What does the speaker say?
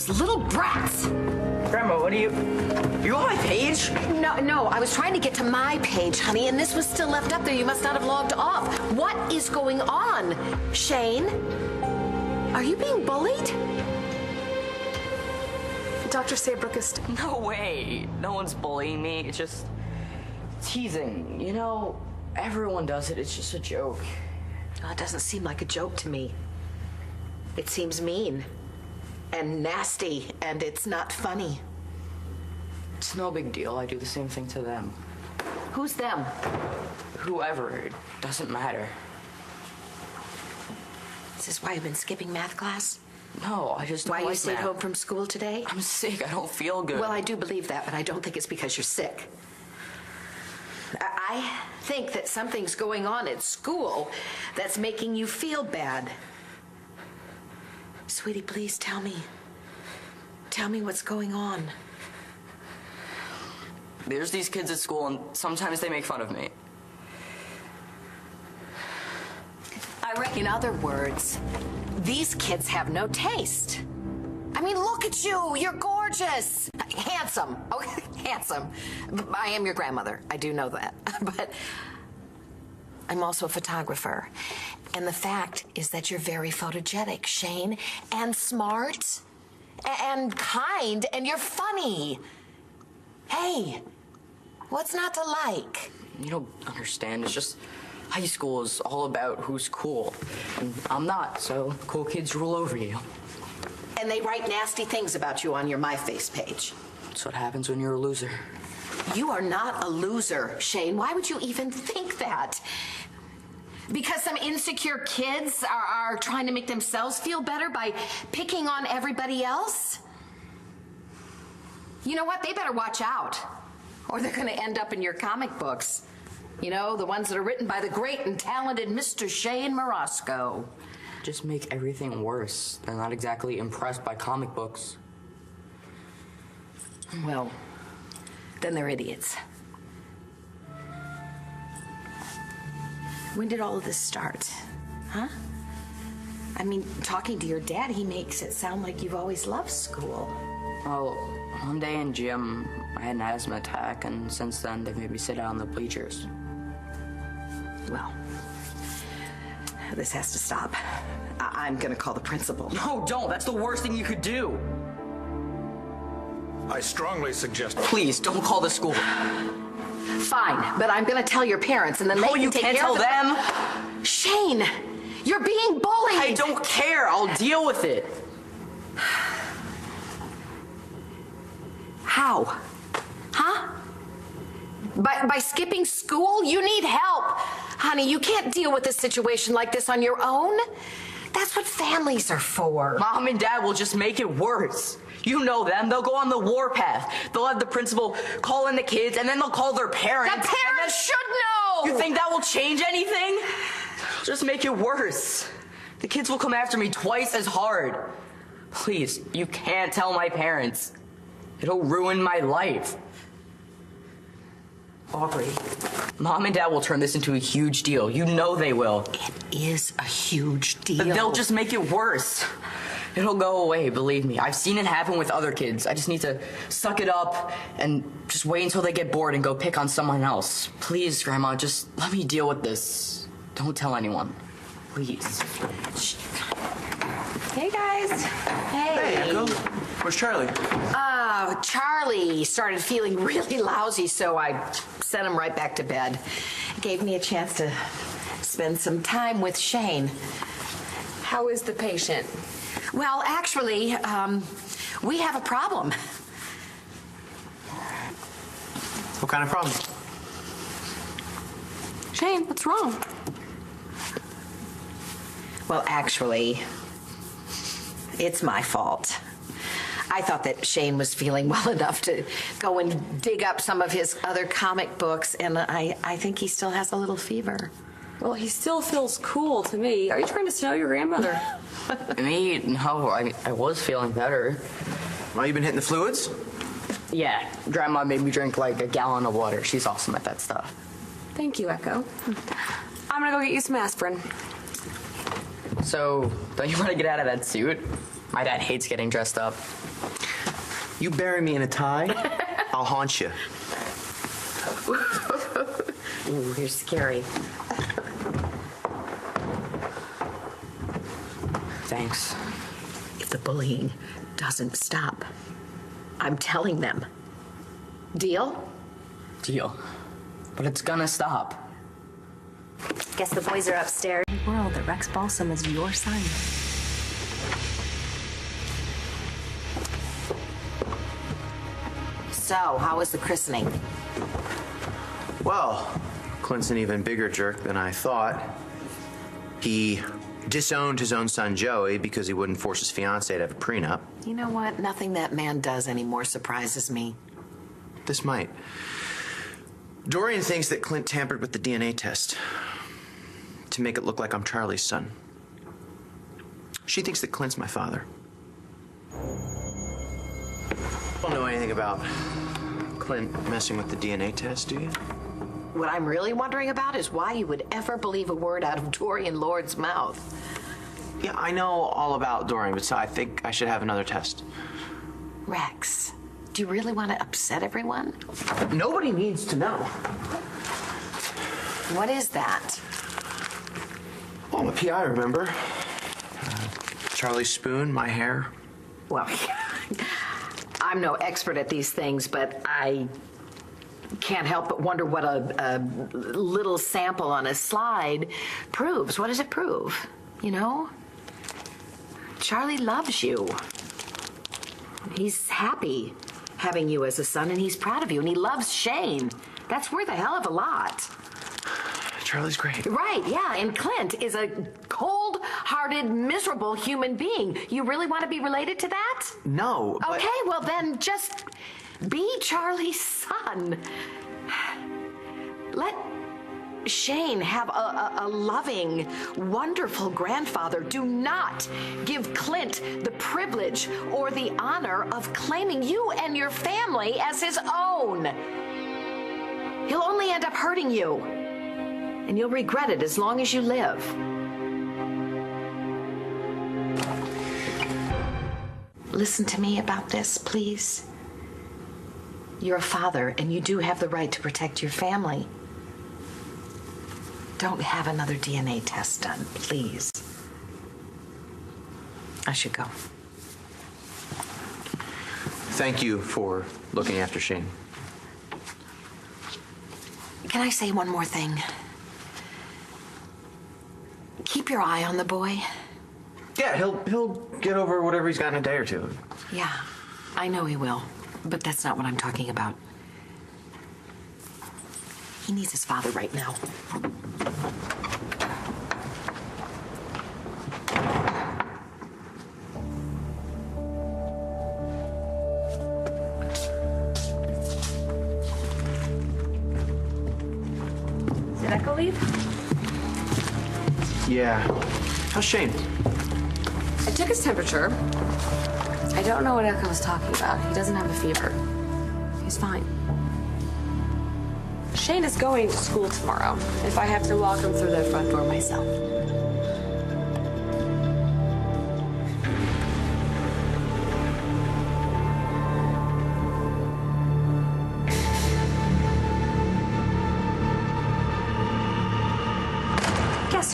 Those little brats. Grandma, what are you on my page? No, I was trying to get to my page, honey, and this was still left up there. You must not have logged off. What is going on? Shane? Are you being bullied? Dr. Saybrook is... No way. No one's bullying me. It's just teasing. You know, everyone does it. It's just a joke. Oh, it doesn't seem like a joke to me. It seems mean and nasty, and it's not funny. It's no big deal. I do the same thing to them. Who's them? Whoever. It doesn't matter. Is this why you've been skipping math class? No, I just don't Why you like stayed math. home from school today? I'm sick. I don't feel good. Well, I do believe that, but I don't think it's because you're sick. I think that something's going on at school that's making you feel bad. Sweetie, please tell me. Tell me what's going on. There's these kids at school, and sometimes they make fun of me. In other words, these kids have no taste. I mean, look at you. You're gorgeous. Handsome. Oh, handsome. I am your grandmother. I do know that. But I'm also a photographer. And the fact is that you're very photogenic, Shane, and smart, and kind, and you're funny. Hey, what's not to like? You don't understand. It's just high school is all about who's cool. And I'm not, so cool kids rule over you. And they write nasty things about you on your MySpace page. That's what happens when you're a loser. You are not a loser, Shane. Why would you even think that? Because some insecure kids are trying to make themselves feel better by picking on everybody else? You know what? They better watch out, or they're going to end up in your comic books. You know, the ones that are written by the great and talented Mr. Shane Marosco. Just make everything worse. They're not exactly impressed by comic books. Well, then they're idiots. When did all of this start? Huh? I mean, talking to your dad, he makes it sound like you've always loved school. Well, one day in gym, I had an asthma attack, and since then, they've made me sit out on the bleachers. Well, this has to stop. I'm gonna call the principal. No, don't. That's the worst thing you could do. I strongly suggest... Please, don't call the school. Fine, but I'm gonna tell your parents, and then they No, can you take can't care tell of them. Shane, you're being bullied. I don't care. I'll deal with it. How? Huh? By skipping school? You need help. Honey, you can't deal with a situation like this on your own. That's what families are for. Mom and Dad will just make it worse. You know them. They'll go on the warpath. They'll have the principal call in the kids, and then they'll call their parents. The parents should know! You think that will change anything? It'll just make it worse. The kids will come after me twice as hard. Please, you can't tell my parents. It'll ruin my life. Aubrey. Mom and Dad will turn this into a huge deal. You know they will. It is a huge deal. But they'll just make it worse. It'll go away, believe me. I've seen it happen with other kids. I just need to suck it up and just wait until they get bored and go pick on someone else. Please, Grandma, just let me deal with this. Don't tell anyone. Please. Hey, guys. Hey. Echo. Where's Charlie? Charlie started feeling really lousy, so I sent him right back to bed. It gave me a chance to spend some time with Shane. How is the patient? Well, actually, we have a problem. What kind of problem? Shane, what's wrong? Well, actually, it's my fault. I thought that Shane was feeling well enough to go and dig up some of his other comic books, and I think he still has a little fever. Well, he still feels cool to me. Are you trying to snow your grandmother? Me? No, I was feeling better. Well, you been hitting the fluids? Yeah, Grandma made me drink like a gallon of water. She's awesome at that stuff. Thank you, Echo. I'm gonna go get you some aspirin. So, don't you want to get out of that suit? My dad hates getting dressed up. You bury me in a tie, I'll haunt you. Ooh, you're scary. Thanks. If the bullying doesn't stop, I'm telling them. Deal? Deal. But it's gonna stop. Guess the boys are upstairs. World that Rex Balsam is your son. So, how was the christening? Well, Clint's an even bigger jerk than I thought. He disowned his own son, Joey, because he wouldn't force his fiancée to have a prenup. You know what? Nothing that man does anymore surprises me. This might. Dorian thinks that Clint tampered with the DNA test to make it look like I'm Charlie's son. She thinks that Clint's my father. You don't know anything about Clint messing with the DNA test, do you? What I'm really wondering about is why you would ever believe a word out of Dorian Lord's mouth. Yeah, I know all about Dorian, but I think I should have another test. Rex, do you really want to upset everyone? Nobody needs to know. What is that? Well, I'm a PI, remember? Charlie Spoon, my hair. Well, I'm no expert at these things, but I can't help but wonder what a little sample on a slide proves. What does it prove? You know? Charlie loves you. He's happy having you as a son, and he's proud of you, and he loves Shane. That's worth a hell of a lot. Charlie's great. Right, yeah, and Clint is a cold-hearted, miserable human being. You really want to be related to that? No, but... Okay, well then just be Charlie's son. Let Shane have a loving, wonderful grandfather. Do not give Clint the privilege or the honor of claiming you and your family as his own. He'll only end up hurting you, and you'll regret it as long as you live. Listen to me about this, please. You're a father, and you do have the right to protect your family. Don't have another DNA test done, please. I should go. Thank you for looking after Shane. Can I say one more thing? Keep your eye on the boy. Yeah, he'll get over whatever he's got in a day or two. Yeah, I know he will, but that's not what I'm talking about. He needs his father right now. Did Echo leave? Yeah. How's Shane? I took his temperature. I don't know what Echo was talking about. He doesn't have a fever. He's fine. Shane is going to school tomorrow. If I have to walk him through the front door myself.